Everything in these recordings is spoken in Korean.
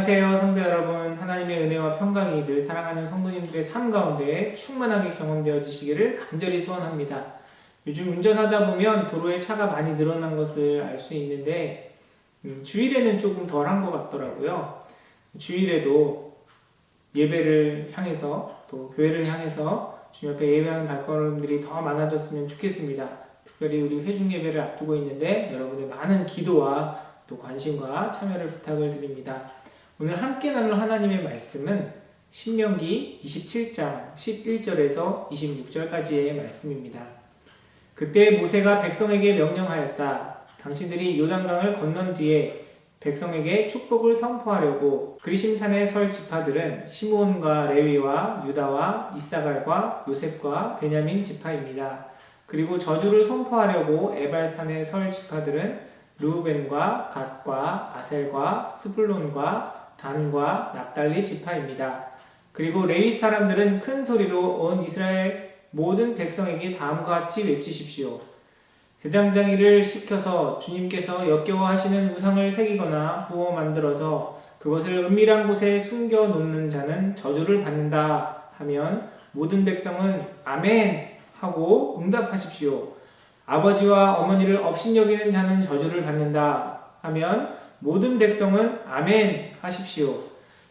안녕하세요, 성도 여러분. 하나님의 은혜와 평강이 늘 사랑하는 성도님들의 삶 가운데 충만하게 경험되어지시기를 간절히 소원합니다. 요즘 운전하다 보면 도로에 차가 많이 늘어난 것을 알 수 있는데 주일에는 조금 덜한 것 같더라고요. 주일에도 예배를 향해서 또 교회를 향해서 주님 앞에 예배하는 발걸음들이 더 많아졌으면 좋겠습니다. 특별히 우리 회중 예배를 앞두고 있는데 여러분의 많은 기도와 또 관심과 참여를 부탁을 드립니다. 오늘 함께 나눌 하나님의 말씀은 신명기 27장 11절에서 26절까지의 말씀입니다. 그때 모세가 백성에게 명령하였다. 당신들이 요단강을 건넌 뒤에 백성에게 축복을 선포하려고 그리심산에 설 지파들은 시므온과 레위와 유다와 이사갈과 요셉과 베냐민 지파입니다. 그리고 저주를 선포하려고 에발산에 설 지파들은 르우벤과 갓과 아셀과 스불론과 단과 납달리 지파입니다. 그리고 레위 사람들은 큰 소리로 온 이스라엘 모든 백성에게 다음과 같이 외치십시오. 대장장이를 시켜서 주님께서 역겨워하시는 우상을 새기거나 부어 만들어서 그것을 은밀한 곳에 숨겨 놓는 자는 저주를 받는다 하면 모든 백성은 아멘 하고 응답하십시오. 아버지와 어머니를 업신여기는 자는 저주를 받는다 하면 모든 백성은 아멘 하십시오.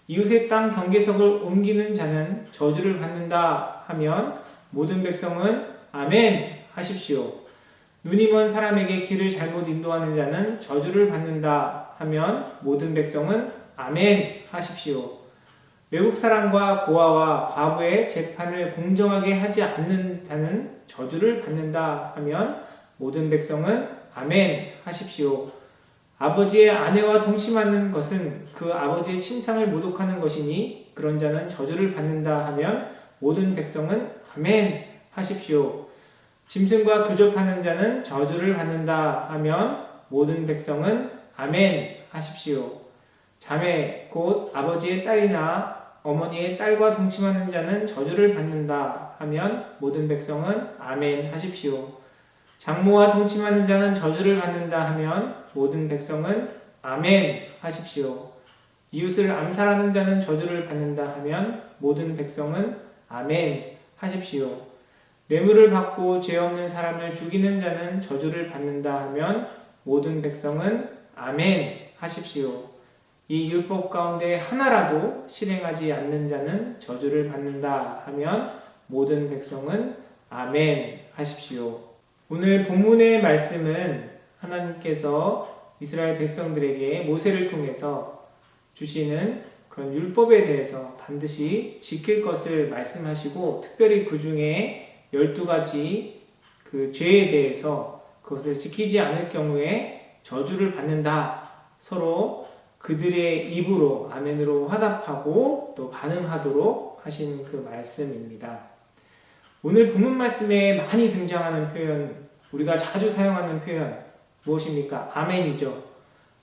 이웃의 땅 경계석을 옮기는 자는 저주를 받는다 하면 모든 백성은 아멘 하십시오. 눈이 먼 사람에게 길을 잘못 인도하는 자는 저주를 받는다 하면 모든 백성은 아멘 하십시오. 외국 사람과 고아와 과부의 재판을 공정하게 하지 않는 자는 저주를 받는다 하면 모든 백성은 아멘 하십시오. 아버지의 아내와 동침하는 것은 그 아버지의 침상을 모독하는 것이니 그런 자는 저주를 받는다 하면 모든 백성은 아멘 하십시오. 짐승과 교접하는 자는 저주를 받는다 하면 모든 백성은 아멘 하십시오. 자매 곧 아버지의 딸이나 어머니의 딸과 동침하는 자는 저주를 받는다 하면 모든 백성은 아멘 하십시오. 장모와 동침하는 자는 저주를 받는다 하면 모든 백성은 아멘 하십시오. 이웃을 암살하는 자는 저주를 받는다 하면 모든 백성은 아멘 하십시오. 뇌물을 받고 죄 없는 사람을 죽이는 자는 저주를 받는다 하면 모든 백성은 아멘 하십시오. 이 율법 가운데 하나라도 실행하지 않는 자는 저주를 받는다 하면 모든 백성은 아멘 하십시오. 오늘 본문의 말씀은 하나님께서 이스라엘 백성들에게 모세를 통해서 주시는 그런 율법에 대해서 반드시 지킬 것을 말씀하시고 특별히 그 중에 12가지 그 죄에 대해서 그것을 지키지 않을 경우에 저주를 받는다. 서로 그들의 입으로 아멘으로 화답하고 또 반응하도록 하신 그 말씀입니다. 오늘 본문 말씀에 많이 등장하는 표현, 우리가 자주 사용하는 표현 무엇입니까? 아멘이죠.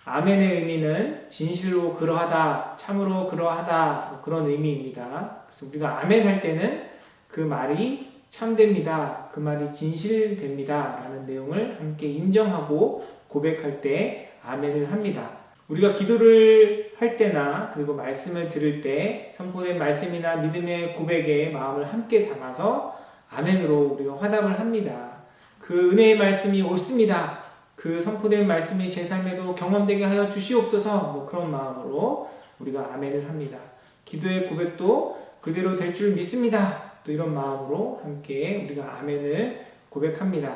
아멘의 의미는 진실로 그러하다, 참으로 그러하다 그런 의미입니다. 그래서 우리가 아멘 할 때는 그 말이 참됩니다. 그 말이 진실됩니다. 라는 내용을 함께 인정하고 고백할 때 아멘을 합니다. 우리가 기도를 할 때나 그리고 말씀을 들을 때 선포된 말씀이나 믿음의 고백에 마음을 함께 담아서 아멘으로 우리가 화답을 합니다. 그 은혜의 말씀이 옳습니다. 그 선포된 말씀이 제 삶에도 경험되게 하여 주시옵소서 그런 마음으로 우리가 아멘을 합니다. 기도의 고백도 그대로 될 줄 믿습니다. 또 이런 마음으로 함께 우리가 아멘을 고백합니다.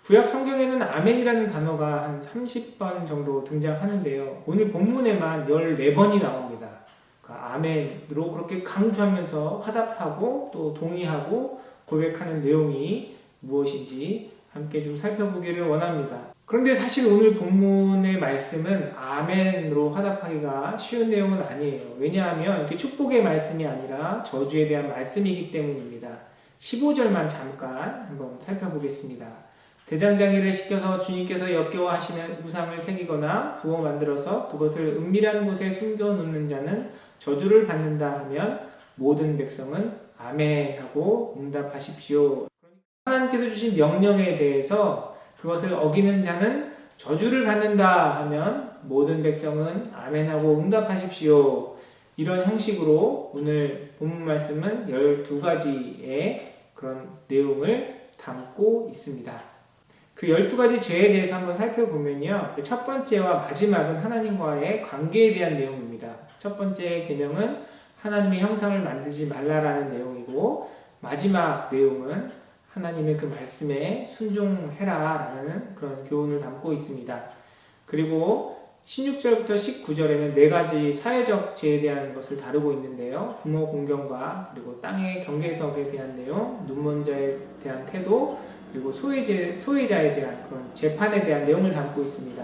구약 성경에는 아멘이라는 단어가 한 30번 정도 등장하는데요. 오늘 본문에만 14번이 나옵니다. 그러니까 아멘으로 그렇게 강조하면서 화답하고 또 동의하고 고백하는 내용이 무엇인지 함께 좀 살펴보기를 원합니다. 그런데 사실 오늘 본문의 말씀은 아멘으로 화답하기가 쉬운 내용은 아니에요. 왜냐하면 이렇게 축복의 말씀이 아니라 저주에 대한 말씀이기 때문입니다. 15절만 잠깐 한번 살펴보겠습니다. 대장장이를 시켜서 주님께서 역겨워하시는 우상을 새기거나 부어 만들어서 그것을 은밀한 곳에 숨겨놓는 자는 저주를 받는다 하면 모든 백성은 아멘 하고 응답하십시오. 하나님께서 주신 명령에 대해서 그것을 어기는 자는 저주를 받는다 하면 모든 백성은 아멘하고 응답하십시오. 이런 형식으로 오늘 본문 말씀은 12가지의 그런 내용을 담고 있습니다. 그 12가지 죄에 대해서 한번 살펴보면요. 그 첫 번째와 마지막은 하나님과의 관계에 대한 내용입니다. 첫 번째 계명은 하나님의 형상을 만들지 말라라는 내용이고, 마지막 내용은 하나님의 그 말씀에 순종해라라는 그런 교훈을 담고 있습니다. 그리고 16절부터 19절에는 4가지 사회적 죄에 대한 것을 다루고 있는데요. 부모 공경과 그리고 땅의 경계석에 대한 내용, 눈먼 자에 대한 태도, 그리고 소외자에 대한 그런 재판에 대한 내용을 담고 있습니다.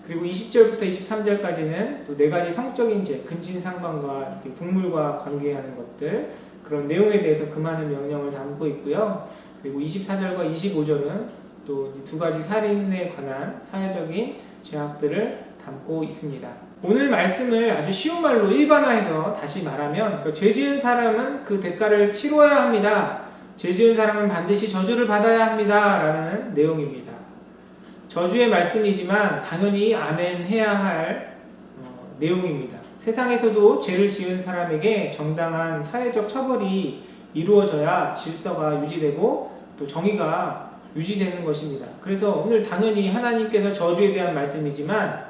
그리고 20절부터 23절까지는 또 4가지 성적인 죄, 근친상간과 동물과 관계하는 것들, 그런 내용에 대해서 그 많은 명령을 담고 있고요. 그리고 24절과 25절은 또 2가지 살인에 관한 사회적인 죄악들을 담고 있습니다. 오늘 말씀을 아주 쉬운 말로 일반화해서 다시 말하면, 죄 지은 사람은 그 대가를 치러야 합니다. 죄 지은 사람은 반드시 저주를 받아야 합니다. 라는 내용입니다. 저주의 말씀이지만 당연히 아멘 해야 할 내용입니다. 세상에서도 죄를 지은 사람에게 정당한 사회적 처벌이 이루어져야 질서가 유지되고 또 정의가 유지되는 것입니다. 그래서 오늘 당연히 하나님께서 저주에 대한 말씀이지만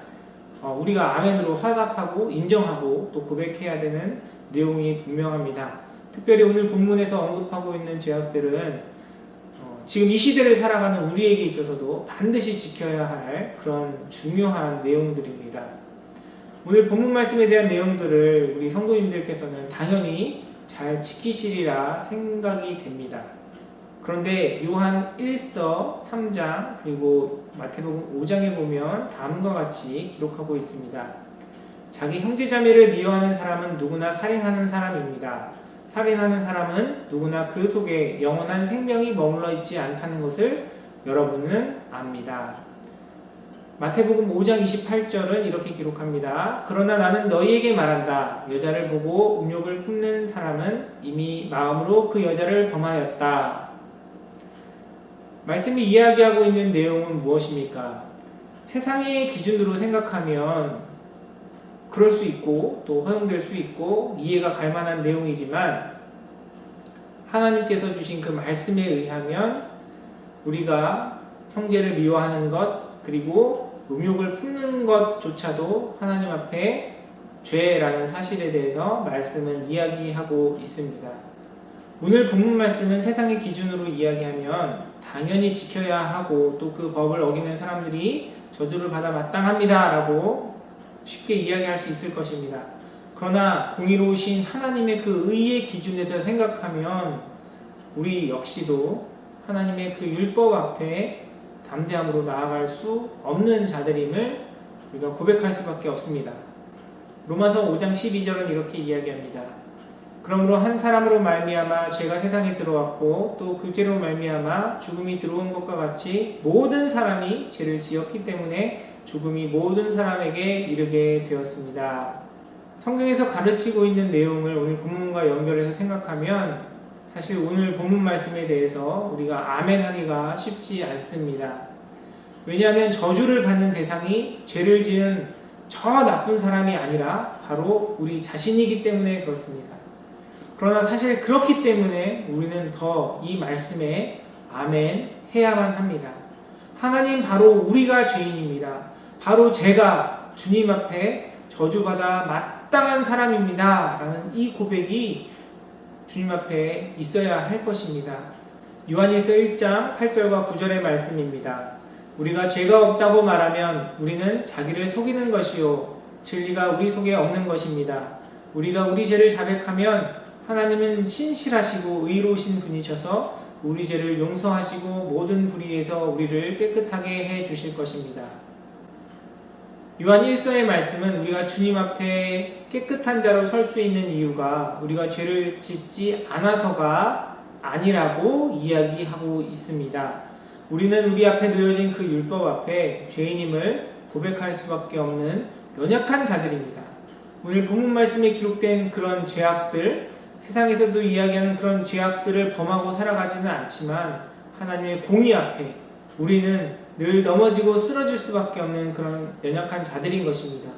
우리가 아멘으로 화답하고 인정하고 또 고백해야 되는 내용이 분명합니다. 특별히 오늘 본문에서 언급하고 있는 죄악들은 지금 이 시대를 살아가는 우리에게 있어서도 반드시 지켜야 할 그런 중요한 내용들입니다. 오늘 본문 말씀에 대한 내용들을 우리 성도님들께서는 당연히 잘 지키시리라 생각이 됩니다. 그런데 요한 1서 3장 그리고 마태복음 5장에 보면 다음과 같이 기록하고 있습니다. 자기 형제자매를 미워하는 사람은 누구나 살인하는 사람입니다. 살인하는 사람은 누구나 그 속에 영원한 생명이 머물러 있지 않다는 것을 여러분은 압니다. 마태복음 5장 28절은 이렇게 기록합니다. 그러나 나는 너희에게 말한다. 여자를 보고 음욕을 품는 사람은 이미 마음으로 그 여자를 범하였다. 말씀이 이야기하고 있는 내용은 무엇입니까? 세상의 기준으로 생각하면 그럴 수 있고 또 허용될 수 있고 이해가 갈 만한 내용이지만, 하나님께서 주신 그 말씀에 의하면 우리가 형제를 미워하는 것 그리고 음욕을 품는 것조차도 하나님 앞에 죄라는 사실에 대해서 말씀은 이야기하고 있습니다. 오늘 본문 말씀은 세상의 기준으로 이야기하면 당연히 지켜야 하고 또 그 법을 어기는 사람들이 저주를 받아 마땅합니다 라고 쉽게 이야기할 수 있을 것입니다. 그러나 공의로우신 하나님의 그 의의 기준에서 생각하면 우리 역시도 하나님의 그 율법 앞에 담대함으로 나아갈 수 없는 자들임을 우리가 고백할 수밖에 없습니다. 로마서 5장 12절은 이렇게 이야기합니다. 그러므로 한 사람으로 말미암아 죄가 세상에 들어왔고 또 그 죄로 말미암아 죽음이 들어온 것과 같이 모든 사람이 죄를 지었기 때문에 죽음이 모든 사람에게 이르게 되었습니다. 성경에서 가르치고 있는 내용을 오늘 본문과 연결해서 생각하면 사실 오늘 본문 말씀에 대해서 우리가 아멘하기가 쉽지 않습니다. 왜냐하면 저주를 받는 대상이 죄를 지은 저 나쁜 사람이 아니라 바로 우리 자신이기 때문에 그렇습니다. 그러나 사실 그렇기 때문에 우리는 더 이 말씀에 아멘 해야만 합니다. 하나님 바로 우리가 죄인입니다. 바로 제가 주님 앞에 저주받아 마땅한 사람입니다 라는 이 고백이 주님 앞에 있어야 할 것입니다. 요한일서 1장 8절과 9절의 말씀입니다. 우리가 죄가 없다고 말하면 우리는 자기를 속이는 것이요 진리가 우리 속에 없는 것입니다. 우리가 우리 죄를 자백하면 하나님은 신실하시고 의로우신 분이셔서 우리 죄를 용서하시고 모든 불의에서 우리를 깨끗하게 해 주실 것입니다. 요한 1서의 말씀은 우리가 주님 앞에 깨끗한 자로 설 수 있는 이유가 우리가 죄를 짓지 않아서가 아니라고 이야기하고 있습니다. 우리는 우리 앞에 놓여진 그 율법 앞에 죄인임을 고백할 수밖에 없는 연약한 자들입니다. 오늘 본문 말씀에 기록된 그런 죄악들, 세상에서도 이야기하는 그런 죄악들을 범하고 살아가지는 않지만 하나님의 공의 앞에 우리는 늘 넘어지고 쓰러질 수밖에 없는 그런 연약한 자들인 것입니다.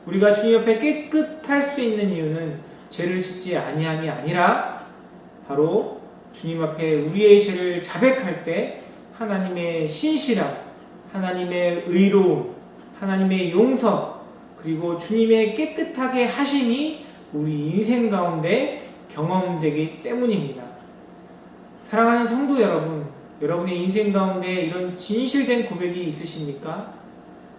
우리가 주님 앞에 깨끗할 수 있는 이유는 죄를 짓지 아니함이 아니라 바로 주님 앞에 우리의 죄를 자백할 때 하나님의 신실함, 하나님의 의로움, 하나님의 용서, 그리고 주님의 깨끗하게 하심이 우리 인생 가운데 경험되기 때문입니다. 사랑하는 성도 여러분, 여러분의 인생 가운데 이런 진실된 고백이 있으십니까?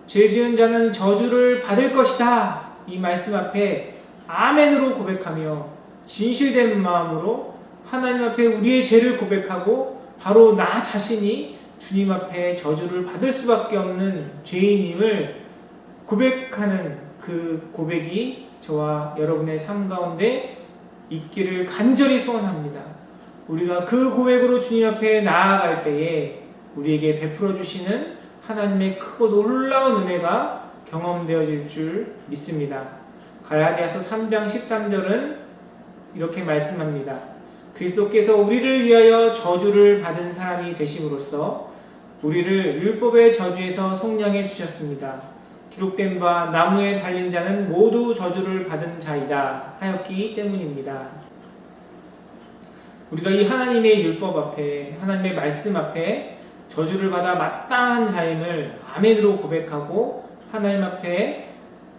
죄 지은 자는 저주를 받을 것이다. 이 말씀 앞에 아멘으로 고백하며 진실된 마음으로 하나님 앞에 우리의 죄를 고백하고 바로 나 자신이 주님 앞에 저주를 받을 수밖에 없는 죄인임을 고백하는 그 고백이 저와 여러분의 삶 가운데 있기를 간절히 소원합니다. 우리가 그 고백으로 주님 앞에 나아갈 때에 우리에게 베풀어 주시는 하나님의 크고 놀라운 은혜가 경험되어질 줄 믿습니다. 갈라디아서 3장 13절은 이렇게 말씀합니다. 그리스도께서 우리를 위하여 저주를 받은 사람이 되심으로써 우리를 율법의 저주에서 속량해 주셨습니다. 기록된 바 나무에 달린 자는 모두 저주를 받은 자이다 하였기 때문입니다. 우리가 이 하나님의 율법 앞에, 하나님의 말씀 앞에 저주를 받아 마땅한 자임을 아멘으로 고백하고 하나님 앞에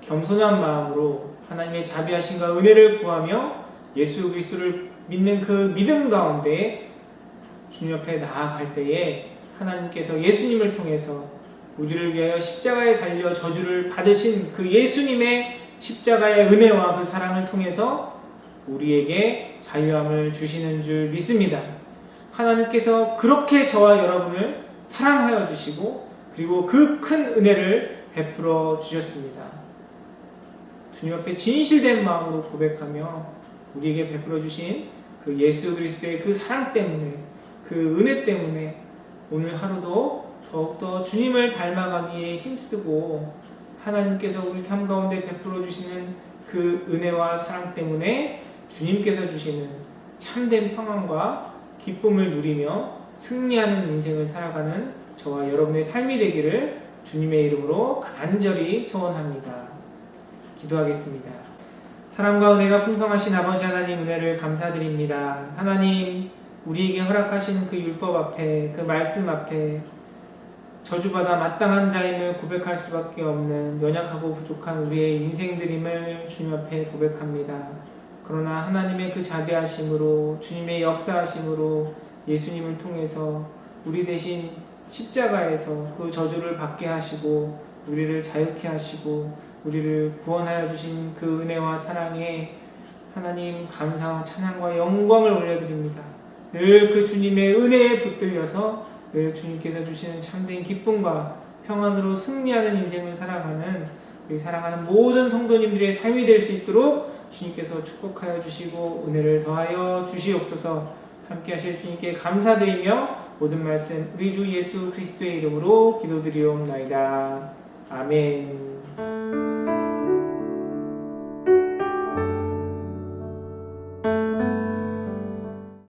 겸손한 마음으로 하나님의 자비하심과 은혜를 구하며 예수 그리스도를 믿는 그 믿음 가운데 주님 앞에 나아갈 때에 하나님께서 예수님을 통해서 우리를 위하여 십자가에 달려 저주를 받으신 그 예수님의 십자가의 은혜와 그 사랑을 통해서 우리에게 자유함을 주시는 줄 믿습니다. 하나님께서 그렇게 저와 여러분을 사랑하여 주시고 그리고 그 큰 은혜를 베풀어 주셨습니다. 주님 앞에 진실된 마음으로 고백하며 우리에게 베풀어 주신 그 예수 그리스도의 그 사랑 때문에, 그 은혜 때문에 오늘 하루도 더욱더 주님을 닮아가기에 힘쓰고 하나님께서 우리 삶 가운데 베풀어 주시는 그 은혜와 사랑 때문에 주님께서 주시는 참된 평안과 기쁨을 누리며 승리하는 인생을 살아가는 저와 여러분의 삶이 되기를 주님의 이름으로 간절히 소원합니다. 기도하겠습니다. 사랑과 은혜가 풍성하신 아버지 하나님 은혜를 감사드립니다. 하나님, 우리에게 허락하신 그 율법 앞에, 그 말씀 앞에 저주받아 마땅한 자임을 고백할 수밖에 없는 연약하고 부족한 우리의 인생들임을 주님 앞에 고백합니다. 그러나 하나님의 그 자비하심으로, 주님의 역사하심으로 예수님을 통해서 우리 대신 십자가에서 그 저주를 받게 하시고 우리를 자유케 하시고 우리를 구원하여 주신 그 은혜와 사랑에 하나님 감사와 찬양과 영광을 올려드립니다. 늘 그 주님의 은혜에 붙들려서 늘 주님께서 주시는 참된 기쁨과 평안으로 승리하는 인생을 살아가는 우리 사랑하는 모든 성도님들의 삶이 될 수 있도록 주님께서 축복하여 주시고 은혜를 더하여 주시옵소서. 함께 하실 주님께 감사드리며 모든 말씀 우리 주 예수 그리스도의 이름으로 기도드리옵나이다. 아멘.